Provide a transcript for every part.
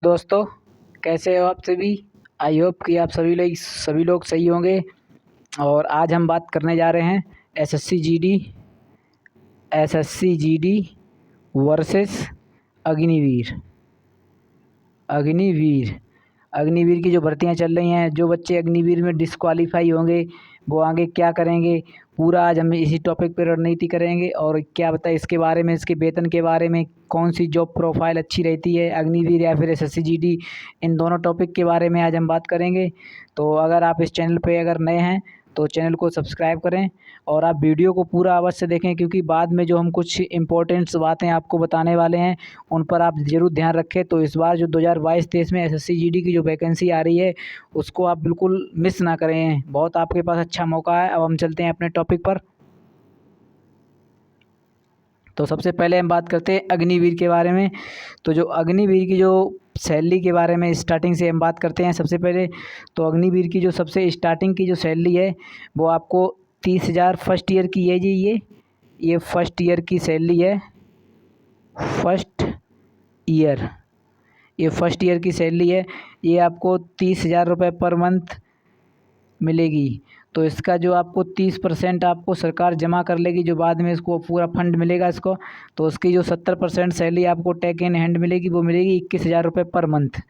दोस्तों, कैसे हो आप सभी। आई होप कि आप सभी लोग सही होंगे। और आज हम बात करने जा रहे हैं SSC GD versus Agniveer. Agniveer Agniveer की जो भर्तियां चल रही हैं, जो बच्चे अग्निवीर में डिस्क्वालीफाई होंगे वो आगे क्या करेंगे, पूरा आज हम इसी टॉपिक पर रणनीति करेंगे। और क्या बताए इसके बारे में, इसके वेतन के बारे में, कौन सी जॉब प्रोफाइल अच्छी रहती है, अग्निवीर या फिर एसएससी जीडी, इन दोनों टॉपिक के बारे में आज हम बात करेंगे। तो अगर आप इस चैनल पे अगर नए हैं तो चैनल को सब्सक्राइब करें और आप वीडियो को पूरा अवश्य देखें, क्योंकि बाद में जो हम कुछ इंपॉर्टेंट्स बातें आपको बताने वाले हैं उन पर आप ज़रूर ध्यान रखें। तो इस बार जो 2022-23 में एसएससी जीडी की जो वैकेंसी आ रही है उसको आप बिल्कुल मिस ना करें, बहुत आपके पास अच्छा मौका है। अब हम चलते हैं अपने टॉपिक पर। तो सबसे पहले हम बात करते हैं अग्निवीर के बारे में। तो जो अग्निवीर की जो सैलरी के बारे में स्टार्टिंग से हम बात करते हैं सबसे पहले। तो अग्निवीर की जो सबसे स्टार्टिंग की जो सैलरी है वो आपको 30,000 फर्स्ट ईयर की है जी। ये फर्स्ट ईयर की सैलरी है। फर्स्ट ईयर ये फर्स्ट ईयर की सैलरी है। ये आपको 30,000 रुपये पर मंथ मिलेगी। तो इसका जो आपको 30% आपको सरकार जमा कर लेगी, जो बाद में इसको पूरा फंड मिलेगा इसको। तो उसकी जो 70% सैलरी आपको टेक इन हैंड मिलेगी वो मिलेगी 21,000 रुपये पर मंथ।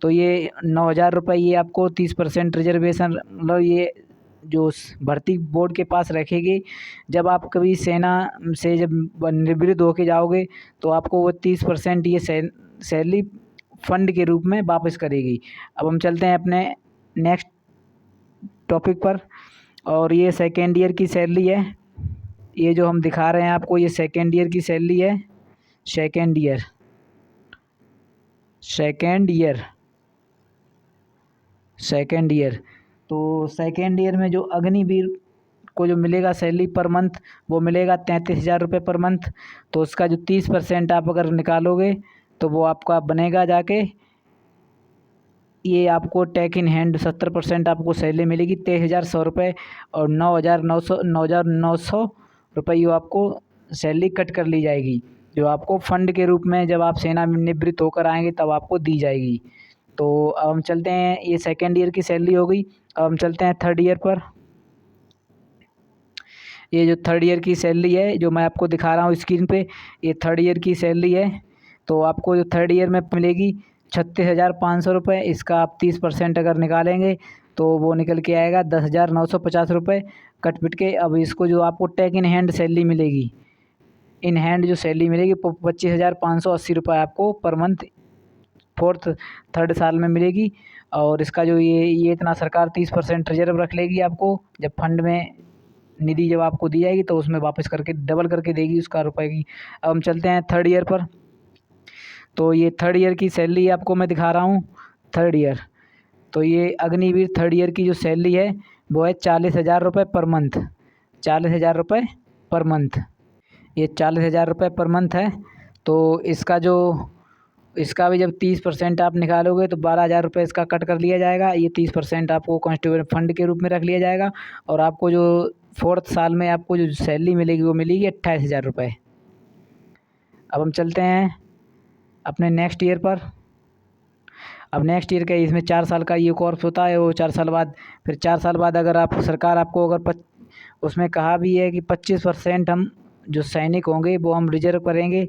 तो ये 9,000 रुपये ये आपको 30% रिजर्वेशन, मतलब ये जो भर्ती बोर्ड के पास रखेगी। जब आप कभी सेना से जब निवृत्त होके जाओगे तो आपको वो 30% ये सैलरी फंड के रूप में वापस करेगी। अब हम चलते हैं अपने नेक्स्ट टॉपिक पर। और ये सेकेंड ईयर की सैलरी है। ये जो हम दिखा रहे हैं आपको, ये सेकेंड ईयर की सैलरी है। Second year second year second year तो सेकेंड ईयर में जो अग्निवीर को जो मिलेगा सैलरी पर मंथ वो मिलेगा 33,000 रुपये पर मंथ। तो उसका जो 30% आप अगर निकालोगे तो वो आपका बनेगा जाके, ये आपको टेक इन हैंड 70% आपको सैलरी मिलेगी 23,100 रुपये। और 9,900 रुपये ये आपको सैलरी कट कर ली जाएगी, जो आपको फंड के रूप में जब आप सेना में निवृत्त होकर आएंगे तब आपको दी जाएगी। तो अब हम चलते हैं, ये सेकेंड ईयर की सैलरी हो गई। अब हम चलते हैं थर्ड ईयर पर। ये जो थर्ड ईयर की सैलरी है जो मैं आपको दिखा रहा हूँ स्क्रीन पे, ये थर्ड ईयर की सैलरी है। तो आपको जो थर्ड ईयर में मिलेगी 36,500 रुपये। इसका आप 30% अगर निकालेंगे तो वो निकल के आएगा 10,950 रुपये कट पिट के। अब इसको जो आपको टेक इन हैंड सैलरी मिलेगी, इन हैंड जो सैलरी मिलेगी 25,580 रुपये आपको पर मंथ फोर्थ थर्ड साल में मिलेगी। और इसका जो ये इतना सरकार 30% रिजर्व रख लेगी आपको, जब फंड में निधि जब आपको दी जाएगी तो उसमें वापस करके डबल करके देगी उसका रुपए की। अब हम चलते हैं थर्ड ईयर पर। तो ये थर्ड ईयर की सैलरी आपको मैं दिखा रहा हूँ। थर्ड ईयर तो ये अग्निवीर थर्ड ईयर की जो सैलरी है वो है 40,000 रुपये पर मंथ। 40,000 रुपये पर मंथ, ये 40,000 रुपये पर मंथ है। तो इसका भी जब 30% आप निकालोगे तो 12,000 रुपये इसका कट कर लिया जाएगा। ये 30% आपको कॉन्स्टिट्यूएंट फंड के रूप में रख लिया जाएगा। और आपको जो फोर्थ साल में आपको जो सैलरी मिलेगी वो मिलेगी 28,000 रुपये। अब हम चलते हैं अपने नेक्स्ट ईयर पर। अब नेक्स्ट ईयर का इसमें 4 साल का ये कोर्स होता है। वो 4 साल बाद, फिर 4 साल बाद अगर आप सरकार आपको अगर उसमें कहा भी है कि 25% हम जो सैनिक होंगे वो हम रिजर्व करेंगे।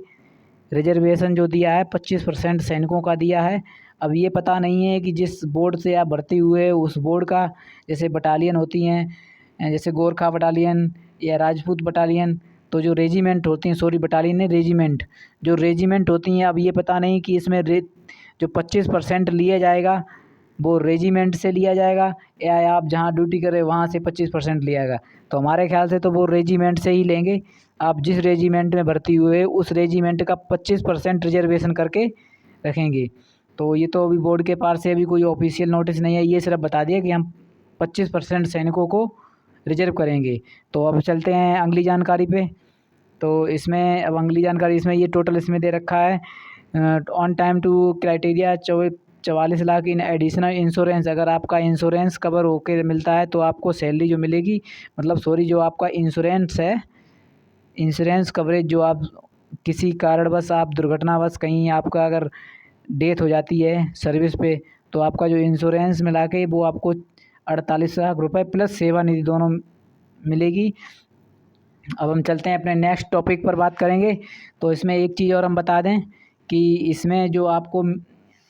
रिजर्वेशन जो दिया है 25% सैनिकों का दिया है। अब ये पता नहीं है कि जिस बोर्ड से आप भर्ती हुए उस बोर्ड का, जैसे बटालियन होती हैं, जैसे गोरखा बटालियन या राजपूत बटालियन, तो जो रेजिमेंट होती हैं, सॉरी बटालियन नहीं रेजिमेंट, जो रेजिमेंट होती हैं, अब ये पता नहीं कि इसमें जो 25% लिया जाएगा वो रेजिमेंट से लिया जाएगा या आप जहाँ ड्यूटी करें वहाँ से 25% लिया जाएगा। तो हमारे ख्याल से तो वो रेजिमेंट से ही लेंगे। आप जिस रेजिमेंट में भर्ती हुए उस रेजिमेंट का 25% रिजर्वेशन करके रखेंगे। तो ये तो अभी बोर्ड के पास से अभी कोई ऑफिशियल नोटिस नहीं है, ये सिर्फ बता दिया कि हम 25% सैनिकों को रिजर्व करेंगे। तो अब चलते हैं अगली जानकारी पे। तो इसमें अब अगली जानकारी, इसमें ये टोटल इसमें दे रखा है on time to criteria 44 lakh in additional insurance. अगर आपका इंश्योरेंस कवर होके मिलता है तो आपको सैलरी जो मिलेगी, मतलब सॉरी जो आपका इंश्योरेंस है, इंश्योरेंस कवरेज जो आप किसी कारणवश आप दुर्घटनावश कहीं आपका अगर डेथ हो जाती है सर्विस पे, तो आपका जो इंश्योरेंस मिला के वो आपको 48 लाख रुपये प्लस सेवानिधि दोनों मिलेगी। अब हम चलते हैं अपने नेक्स्ट टॉपिक पर बात करेंगे। तो इसमें एक चीज़ और हम बता दें कि इसमें जो आपको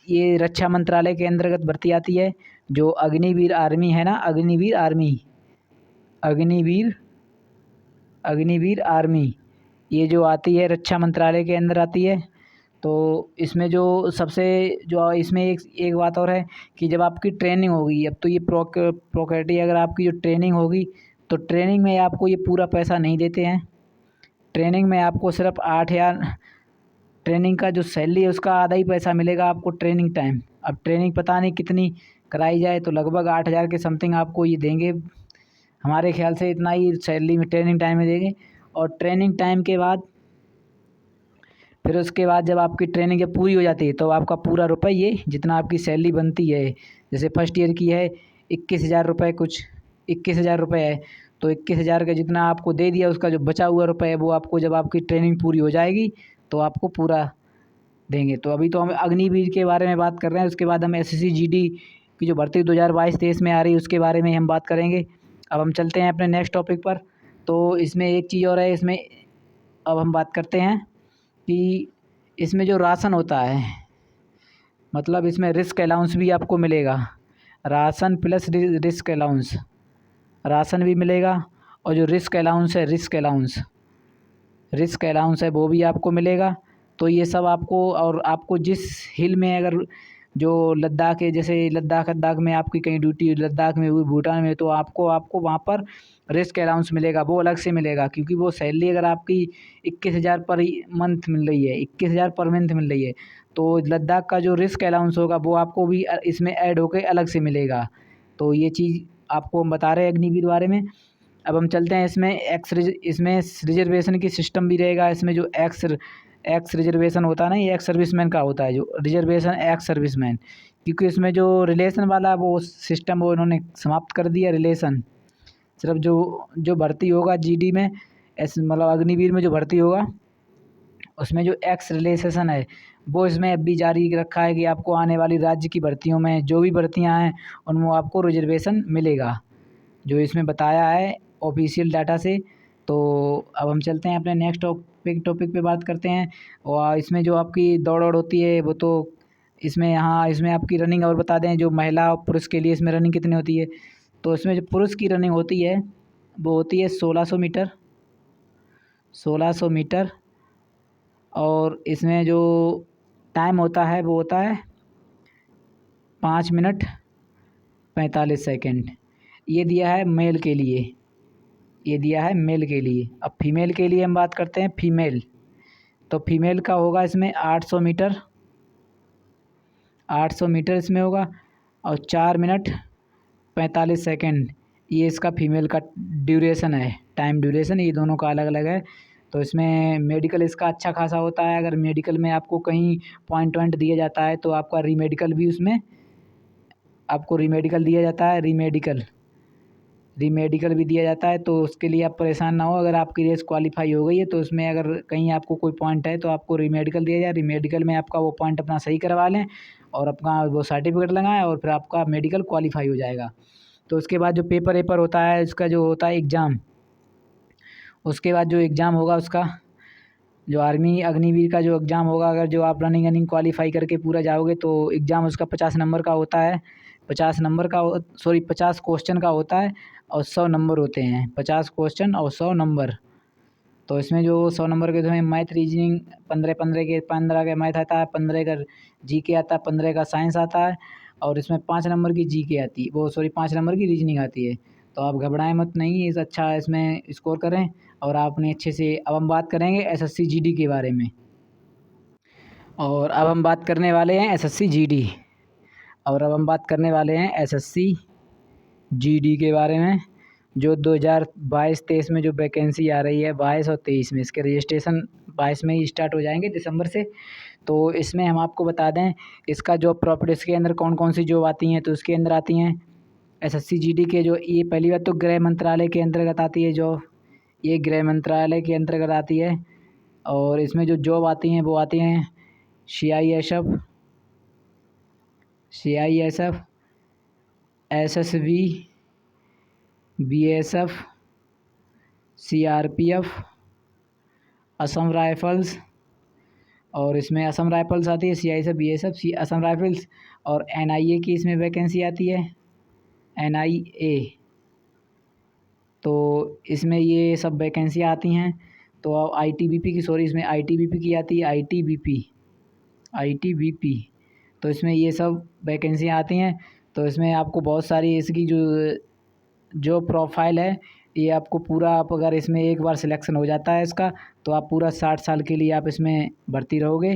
ये रक्षा मंत्रालय के अंतर्गत भर्ती आती है, जो अग्निवीर आर्मी है ना, अग्निवीर आर्मी, अग्निवीर आर्मी, ये जो आती है रक्षा मंत्रालय के अंदर आती है। तो इसमें जो सबसे जो इसमें एक बात और है कि जब आपकी ट्रेनिंग होगी, अब तो ये प्रोक्रेटी अगर आपकी जो ट्रेनिंग होगी तो ट्रेनिंग में आपको ये पूरा पैसा नहीं देते हैं। ट्रेनिंग में आपको सिर्फ 8,000 ट्रेनिंग का जो सैलरी है उसका आधा ही पैसा मिलेगा आपको ट्रेनिंग टाइम। अब ट्रेनिंग पता नहीं कितनी कराई जाए, तो लगभग 8,000 के समथिंग आपको ये देंगे, हमारे ख्याल से इतना ही सैलरी में ट्रेनिंग टाइम में देंगे। और ट्रेनिंग टाइम के बाद फिर उसके बाद जब आपकी ट्रेनिंग जब पूरी हो जाती है तो आपका पूरा रुपये ये जितना आपकी सैलरी बनती है, जैसे फर्स्ट ईयर की है 21,000 रुपये, कुछ 21,000 रुपये है, तो 21,000 का जितना आपको दे दिया उसका जो बचा हुआ रुपये है वो आपको जब आपकी ट्रेनिंग पूरी हो जाएगी तो आपको पूरा देंगे। तो अभी तो हम अग्निवीर के बारे में बात कर रहे हैं, उसके बाद हम SSC GD की जो भर्ती 2022-23 में आ रही है उसके बारे में हम बात करेंगे। अब हम चलते हैं अपने नेक्स्ट टॉपिक पर। तो इसमें एक चीज़ और है, इसमें अब हम बात करते हैं कि इसमें जो राशन होता है, मतलब इसमें रिस्क अलाउंस भी आपको मिलेगा, ration plus risk allowance, ration भी मिलेगा और जो रिस्क अलाउंस है वो भी आपको मिलेगा। तो ये सब आपको, और आपको जिस हिल में अगर जो लद्दाख है, जैसे लद्दाख में आपकी कहीं ड्यूटी लद्दाख में हुई, भूटान में, तो आपको वहाँ पर रिस्क अलाउंस मिलेगा, वो अलग से मिलेगा, क्योंकि वो सैलरी अगर आपकी 21,000 पर मंथ मिल रही है, 21,000 पर मंथ मिल रही है, तो लद्दाख का जो रिस्क अलाउंस होगा वो आपको भी इसमें ऐड होकर अलग से मिलेगा। तो ये चीज़ आपको हम बता रहे हैं अग्निवीर बारे में। अब हम चलते हैं इसमें रिजर्वेशन की सिस्टम भी रहेगा। इसमें जो एक्स रिजर्वेशन होता है ना, ये एक्स सर्विसमैन का होता है, जो रिजर्वेशन एक्स सर्विसमैन, क्योंकि इसमें जो रिलेशन वाला वो सिस्टम वो इन्होंने समाप्त कर दिया रिलेशन। सिर्फ जो भर्ती होगा GD में, मतलब अग्निवीर में जो भर्ती होगा उसमें जो एक्स रिलेशन है वो इसमें अब भी जारी रखा है कि आपको आने वाली राज्य की भर्तियों में जो भी भर्तियां हैं उनमें आपको रिजर्वेशन मिलेगा, जो इसमें बताया है ऑफिशियल डाटा से। तो अब हम चलते हैं अपने नेक्स्ट टॉपिक पे बात करते हैं। और इसमें जो आपकी दौड़ होती है वो तो इसमें आपकी रनिंग और बता दें, जो महिला और पुरुष के लिए इसमें रनिंग कितनी होती है। तो इसमें जो पुरुष की रनिंग होती है वो होती है 1600 मीटर, और इसमें जो टाइम होता है वो होता है 5 मिनट 45 सेकेंड। ये दिया है मेल के लिए, अब फीमेल के लिए हम बात करते हैं। तो फीमेल का होगा इसमें 800 मीटर इसमें होगा, और 4 मिनट 45 सेकेंड, ये इसका फीमेल का ड्यूरेशन है, टाइम ड्यूरेशन, ये दोनों का अलग अलग है। तो इसमें मेडिकल इसका अच्छा खासा होता है, अगर मेडिकल में आपको कहीं पॉइंट दिया जाता है तो आपका रीमेडिकल भी उसमें आपको रीमेडिकल दिया जाता है, रीमेडिकल भी दिया जाता है। तो उसके लिए आप परेशान ना हो, अगर आपकी रेस क्वालिफाई हो गई है तो उसमें अगर कहीं आपको कोई पॉइंट है तो आपको रीमेडिकल दिया जाए, रीमेडिकल में आपका वो पॉइंट अपना सही करवा लें और अपना वो सर्टिफिकेट लगाएं और फिर आपका मेडिकल क्वालिफाई हो जाएगा। तो उसके बाद जो पेपर होता है, इसका जो होता है एग्ज़ाम, उसके बाद जो एग्ज़ाम होगा उसका जो आर्मी अग्निवीर का जो एग्ज़ाम होगा, अगर जो आप रनिंग क्वालिफाई करके पूरा जाओगे तो एग्ज़ाम उसका 50 नंबर का होता है, 50 क्वेश्चन का होता है और 100 नंबर होते हैं, 50 क्वेश्चन और 100 नंबर। तो इसमें जो 100 नंबर के जो मैथ रीजनिंग 15 का मैथ आता है, 15 का GK आता है, 15 का साइंस आता है, और इसमें 5 नंबर की GK आती है, 5 नंबर की रीजनिंग आती है। तो आप घबराएं मत, नहीं इस अच्छा इसमें स्कोर करें और आपने अच्छे से। अब हम बात करेंगे SSC GD के बारे में, और अब हम बात करने वाले हैं SSC GD के बारे में, जो 2022-23 में जो वैकेंसी आ रही है 22 और 23 में, इसके रजिस्ट्रेशन 22 में ही स्टार्ट हो जाएंगे दिसंबर से। तो इसमें हम आपको बता दें इसका जॉब प्रॉपर्टी, इसके अंदर कौन कौन सी जॉब आती हैं। तो इसके अंदर आती हैं SSC GD के जो, ये पहली बात तो गृह मंत्रालय के अंतर्गत आती है जॉब, ये गृह मंत्रालय के अंतर्गत आती है। और इसमें जो जॉब आती हैं वो आती हैं CISF, CISF, SSB, BSF, CRPF, Assam rifles, और इसमें असम राइफल्स आती है, CISF, BSF, असम राइफल्स, और NIA की इसमें वैकेंसी आती है, NIA। तो इसमें ये सब वैकेंसियाँ आती हैं। तो ITBP की, सॉरी, इसमें ITBP की आती है, ITBP। तो इसमें ये सब वैकेंसियाँ आती हैं। तो इसमें आपको बहुत सारी इसकी जो प्रोफाइल है, ये आपको पूरा, आप अगर इसमें एक बार सिलेक्शन हो जाता है इसका, तो आप पूरा 60 साल के लिए आप इसमें भर्ती रहोगे।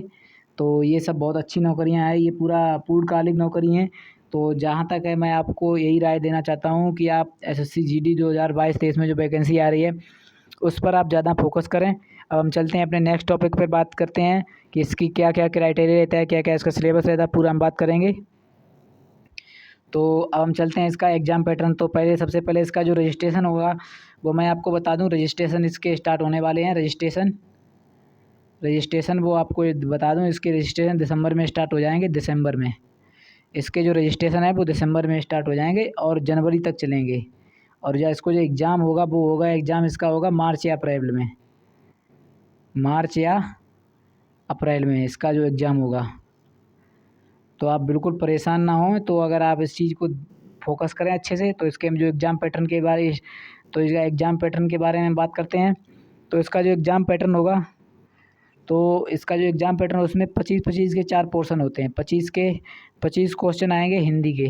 तो ये सब बहुत अच्छी नौकरियां हैं, ये पूरा पूर्णकालिक नौकरी हैं। तो जहाँ तक है, मैं आपको यही राय देना चाहता हूँ कि आप SSC GD 2022-23 में जो वैकेंसी आ रही है उस पर आप ज़्यादा फोकस करें। अब हम चलते हैं अपने नेक्स्ट टॉपिक पर, बात करते हैं कि इसकी क्या क्या क्राइटेरिया रहता है, क्या क्या इसका सिलेबस रहता है, पूरा हम बात करेंगे। तो अब हम चलते हैं इसका एग्ज़ाम पैटर्न। तो सबसे पहले इसका जो रजिस्ट्रेशन होगा वो मैं आपको बता दूं। रजिस्ट्रेशन इसके स्टार्ट होने वाले हैं। रजिस्ट्रेशन वो आपको बता दूं, इसके रजिस्ट्रेशन दिसंबर में स्टार्ट हो जाएंगे। दिसंबर में इसके जो रजिस्ट्रेशन है वो दिसंबर में स्टार्ट हो जाएंगे और जनवरी तक चलेंगे। और इसको जो एग्ज़ाम होगा वो होगा, एग्ज़ाम इसका होगा मार्च या अप्रैल में इसका जो एग्ज़ाम होगा। तो आप बिल्कुल परेशान ना हों। तो अगर आप इस चीज़ को फोकस करें अच्छे से, तो इसके जो एग्ज़ाम पैटर्न के बारे तो इसका एग्ज़ाम पैटर्न के बारे में बात करते हैं। तो इसका जो एग्ज़ाम पैटर्न होगा, तो इसका जो एग्ज़ाम पैटर्न उसमें 25-25 के 4 पोर्शन होते हैं। 25 क्वेश्चन आएंगे हिंदी के।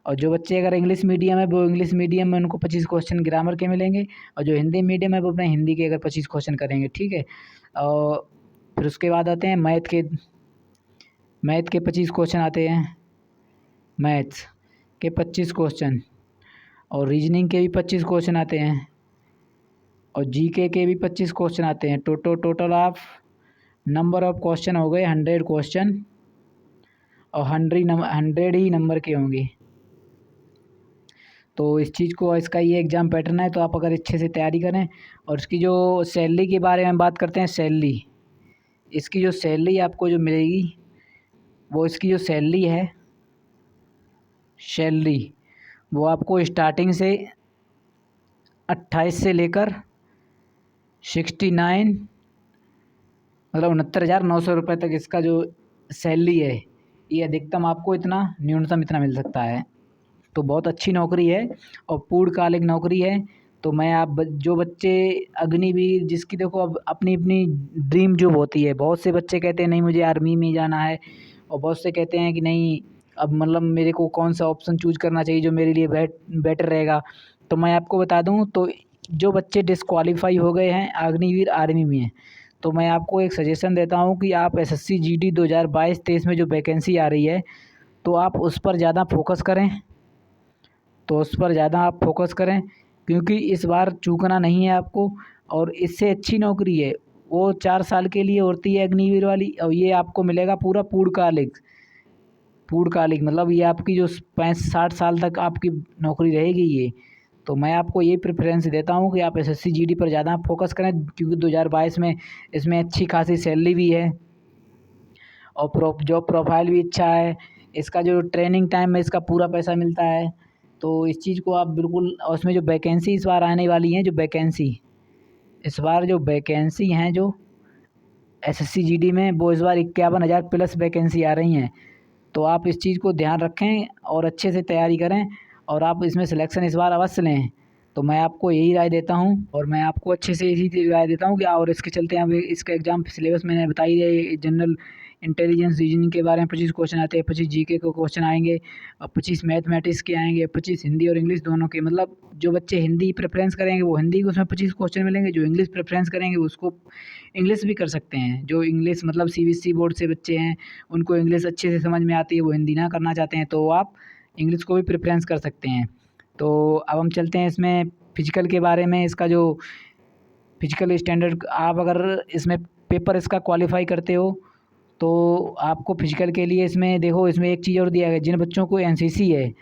और जो बच्चे अगर इंग्लिश मीडियम है वो इंग्लिश मीडियम में उनको 25 क्वेश्चन ग्रामर के मिलेंगे, और जो हिंदी मीडियम है वो अपने हिंदी के अगर 25 क्वेश्चन करेंगे, ठीक है। और फिर उसके बाद आते हैं मैथ के 25 क्वेश्चन आते हैं, मैथ्स के 25 क्वेश्चन, और रीजनिंग के भी 25 क्वेश्चन आते हैं, और जीके के भी 25 क्वेश्चन आते हैं। Total of number of question हो गए 100 क्वेश्चन, और 100 ही नंबर के होंगे। तो इस चीज़ को, इसका ये एग्ज़ाम पैटर्न है। तो आप अगर अच्छे से तैयारी करें। और इसकी जो सैलरी के बारे में बात करते हैं, इसकी जो सैलरी आपको जो मिलेगी, वो इसकी जो सैलरी वो आपको स्टार्टिंग से 28 से लेकर 69, मतलब 69,900 रुपये तक इसका जो सैलरी है, ये अधिकतम आपको न्यूनतम इतना मिल सकता है। तो बहुत अच्छी नौकरी है और पूर्णकालिक नौकरी है। तो मैं जो बच्चे अग्निवीर, जिसकी देखो अब अपनी अपनी ड्रीम जॉब होती है। बहुत से बच्चे कहते हैं नहीं मुझे आर्मी में जाना है, और बहुत से कहते हैं कि नहीं, अब मतलब मेरे को कौन सा ऑप्शन चूज करना चाहिए जो मेरे लिए बेटर रहेगा। तो मैं आपको बता दूं, तो जो बच्चे डिस्क्वालीफाई हो गए हैं अग्निवीर आर्मी में, तो मैं आपको एक सजेशन देता हूं कि आप SSC GD 2022-23 में जो वैकेंसी आ रही है, तो आप उस पर ज़्यादा फोकस करें। क्योंकि इस बार चूकना नहीं है आपको, और इससे अच्छी नौकरी है वो 4 साल के लिए होती है अग्निवीर वाली, और ये आपको मिलेगा पूरा पूर्णकालिक, मतलब ये आपकी जो 60 साल तक आपकी नौकरी रहेगी ये। तो मैं आपको ये प्रेफरेंस देता हूँ कि आप SSC GD पर ज़्यादा फोकस करें, क्योंकि 2022 में इसमें अच्छी खासी सैलरी भी है, और जॉब प्रोफाइल भी अच्छा है। इसका जो ट्रेनिंग टाइम में इसका पूरा पैसा मिलता है। तो इस चीज़ को आप बिल्कुल, और उसमें जो वैकेंसी इस बार आने वाली हैं, इस बार जो वैकेंसी हैं जो SSC GD में, वो इस बार 51,000 प्लस वैकेंसी आ रही हैं। तो आप इस चीज़ को ध्यान रखें और अच्छे से तैयारी करें, और आप इसमें सिलेक्शन इस बार अवश्य लें। तो मैं आपको यही राय देता हूँ, और मैं आपको अच्छे से यही राय देता हूँ कि, और इसके चलते अब इसका एग्ज़ाम सिलेबस मैंने बताई है। जनरल इंटेलिजेंस रीजनिंग के बारे में 25 क्वेश्चन आते हैं, 25 GK के क्वेश्चन आएंगे, और 25 मैथमेटिक्स के आएंगे, 25 हिंदी और इंग्लिश दोनों के। मतलब जो बच्चे हिंदी प्रेफरेंस करेंगे वो हिंदी के उसमें 25 क्वेश्चन मिलेंगे, जो इंग्लिश प्रेफरेंस करेंगे उसको इंग्लिश भी कर सकते हैं। जो इंग्लिश मतलब CBSE बोर्ड से बच्चे हैं, उनको इंग्लिश अच्छे से समझ में आती है, वो हिंदी ना करना चाहते हैं, तो आप इंग्लिश को भी प्रेफरेंस कर सकते हैं। तो अब हम चलते हैं इसमें फिजिकल के बारे में। इसका जो फिजिकल स्टैंडर्ड, आप अगर इसमें पेपर इसका क्वालिफाई करते हो, तो आपको फिजिकल के लिए इसमें देखो, इसमें एक चीज़ और दिया गया, जिन बच्चों को NCC है,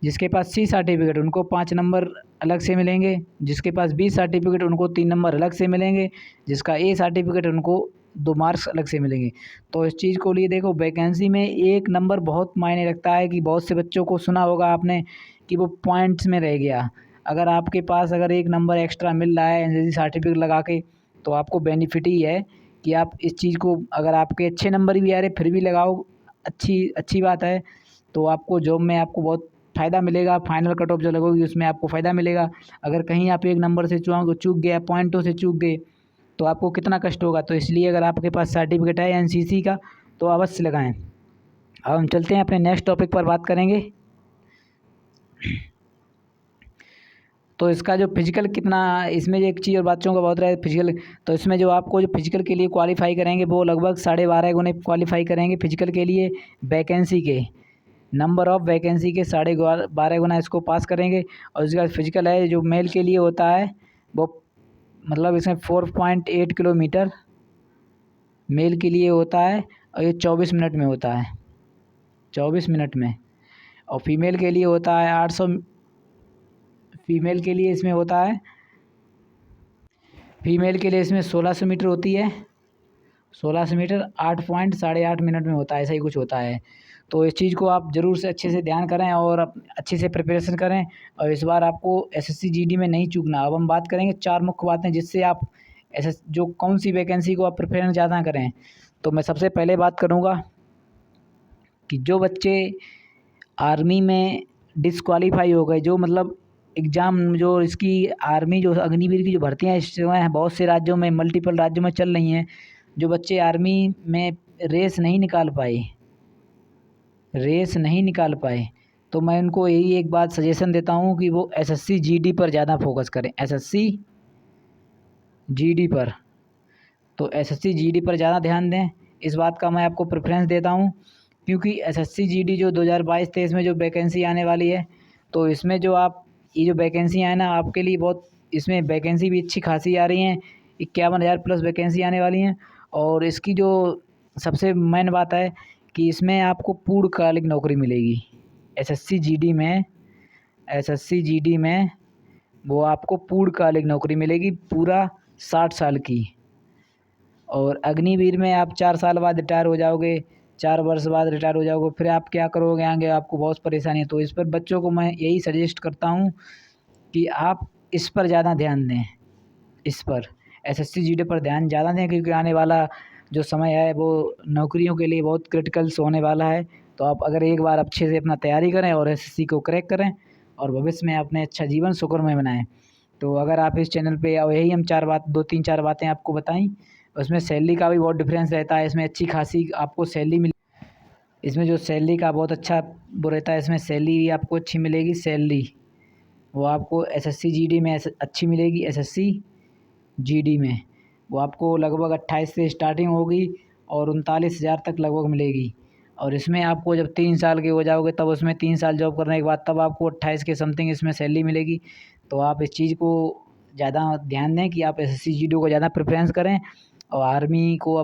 जिसके पास C सर्टिफिकेट, उनको 5 नंबर अलग से मिलेंगे। जिसके पास B सर्टिफिकेट, उनको 3 नंबर अलग से मिलेंगे। जिसका A सर्टिफिकेट, उनको 2 मार्क्स अलग से मिलेंगे। तो इस चीज़ को लिए देखो, वैकेंसी में एक नंबर बहुत मायने रखता है। कि बहुत से बच्चों को सुना होगा आपने कि वो पॉइंट्स में रह गया। अगर आपके पास अगर एक नंबर एक्स्ट्रा मिल रहा है एनसीसी सर्टिफिकेट लगा के, तो आपको बेनिफिट ही है कि आप इस चीज़ को, अगर आपके अच्छे नंबर भी आ रहे फिर भी लगाओ, अच्छी अच्छी बात है। तो आपको जॉब में आपको बहुत फ़ायदा मिलेगा। फाइनल कट ऑफ जो लगोगी उसमें आपको फ़ायदा मिलेगा। अगर कहीं आप एक नंबर से चूक गए, पॉइंटों से चूक गए, तो आपको कितना कष्ट होगा। तो इसलिए अगर आपके पास सर्टिफिकेट है एनसीसी का तो अवश्य लगाएं। अब हम चलते हैं अपने नेक्स्ट टॉपिक पर बात करेंगे। तो इसका जो फिजिकल कितना, इसमें जो एक चीज़ और बच्चों का बहुत रहा है फिजिकल। तो इसमें जो आपको जो फिजिकल के लिए क्वालिफाई करेंगे वो लगभग 12.5 गुने क्वालिफाई करेंगे फिजिकल के लिए। वैकेंसी के नंबर ऑफ़ वैकेंसी के 12.5 गुना इसको पास करेंगे। और उसके बाद फिजिकल है जो मेल के लिए होता है, वो मतलब इसमें 4.8 किलोमीटर मेल के लिए होता है। और ये 24 मिनट में होता है, 24 मिनट में। और फीमेल के लिए होता है 800, फीमेल के लिए इसमें होता है, फीमेल के लिए इसमें 1600 मीटर होती है। 1600 मीटर 8.8 मिनट में होता है, ऐसा ही कुछ होता है। तो इस चीज़ को आप ज़रूर से अच्छे से ध्यान करें और अच्छे से प्रिपरेशन करें। और इस बार आपको एसएससी जीडी में नहीं चूकना। अब हम बात करेंगे 4 मुख्य बातें जिससे आप एसएस जो कौन सी वैकेंसी को आप प्रेफरेंस ज़्यादा करें। तो मैं सबसे पहले बात करूँगा कि जो बच्चे आर्मी में डिसक्वालीफाई हो गए, जो मतलब एग्ज़ाम जो इसकी आर्मी जो अग्निवीर की जो भर्तियाँ इस समय बहुत से राज्यों में, मल्टीपल राज्यों में चल रही हैं। जो बच्चे आर्मी में रेस नहीं निकाल पाए, तो मैं उनको यही एक बात सजेशन देता हूँ कि वो एसएससी जीडी पर ज़्यादा फोकस करें। एसएससी जीडी पर, तो एसएससी जीडी पर ज़्यादा ध्यान दें। इस बात का मैं आपको प्रेफरेंस देता हूँ क्योंकि एसएससी जीडी जो 2022-23 में जो वैकेंसी आने वाली है, तो इसमें जो आप ये जो वैकेंसी है ना आपके लिए बहुत, इसमें वैकेंसी भी अच्छी खासी आ रही हैं। 51,000 प्लस वैकेंसी आने वाली हैं। और इसकी जो सबसे मेन बात है कि इसमें आपको पूर्णकालिक नौकरी मिलेगी। एसएससी जीडी में वो आपको पूर्णकालिक नौकरी मिलेगी, पूरा 60 साल की। और अग्निवीर में आप 4 साल बाद रिटायर हो जाओगे, 4 वर्ष बाद रिटायर हो जाओगे, फिर आप क्या करोगे आगे, आपको बहुत परेशानी है। तो इस पर बच्चों को मैं यही सजेस्ट करता हूँ कि आप इस पर ज़्यादा ध्यान दें, इस पर एसएससी जीडी पर ध्यान ज़्यादा दें क्योंकि आने वाला जो समय है वो नौकरियों के लिए बहुत क्रिटिकल्स होने वाला है। तो आप अगर एक बार अच्छे से अपना तैयारी करें और एसएससी को क्रैक करें और भविष्य में अपने अच्छा जीवन सुखमय बनाएं। तो अगर आप इस चैनल पे, और यही हम 2-3-4 बातें आपको बताई। उसमें सैलरी का भी बहुत डिफरेंस रहता है, इसमें अच्छी खासी आपको सैलरी मिल, इसमें जो सैलरी का बहुत अच्छा वो रहता है, इसमें सैलरी आपको अच्छी मिलेगी। सैलरी वो आपको एसएससी जीडी में अच्छी मिलेगी। एसएससी जीडी में वो आपको लगभग 28 से स्टार्टिंग होगी और 39,000 तक लगभग मिलेगी। और इसमें आपको जब 3 साल के हो जाओगे तब उसमें 3 साल जॉब करने के बाद तब आपको 28 के समथिंग इसमें सैलरी मिलेगी। तो आप इस चीज़ को ज़्यादा ध्यान दें कि आप एसएससी जीडी को ज़्यादा प्रेफरेंस करें। और आर्मी को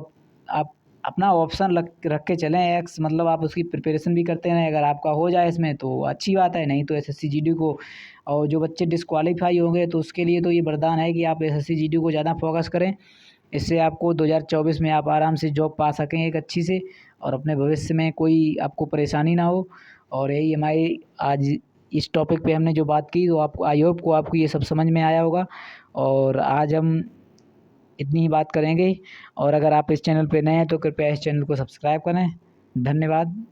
आप अपना ऑप्शन रख के चलें। एक्स मतलब आप उसकी प्रिपरेशन भी करते रहें। अगर आपका हो जाए इसमें तो अच्छी बात है, नहीं तो एसएससी जीडी को। और जो बच्चे डिसक्वालीफाई होंगे तो उसके लिए तो ये वरदान है कि आप एसएससी जीडी को ज़्यादा फोकस करें। इससे आपको 2024 में आप आराम से जॉब पा सकें एक अच्छी से, और अपने भविष्य में कोई आपको परेशानी ना हो। और यही हमारी आज इस टॉपिक पे हमने जो बात की, तो आपको आई होप को आपको ये सब समझ में आया होगा। और आज हम इतनी ही बात करेंगे। और अगर आप इस चैनल पे नए हैं तो कृपया इस चैनल को सब्सक्राइब करें। धन्यवाद।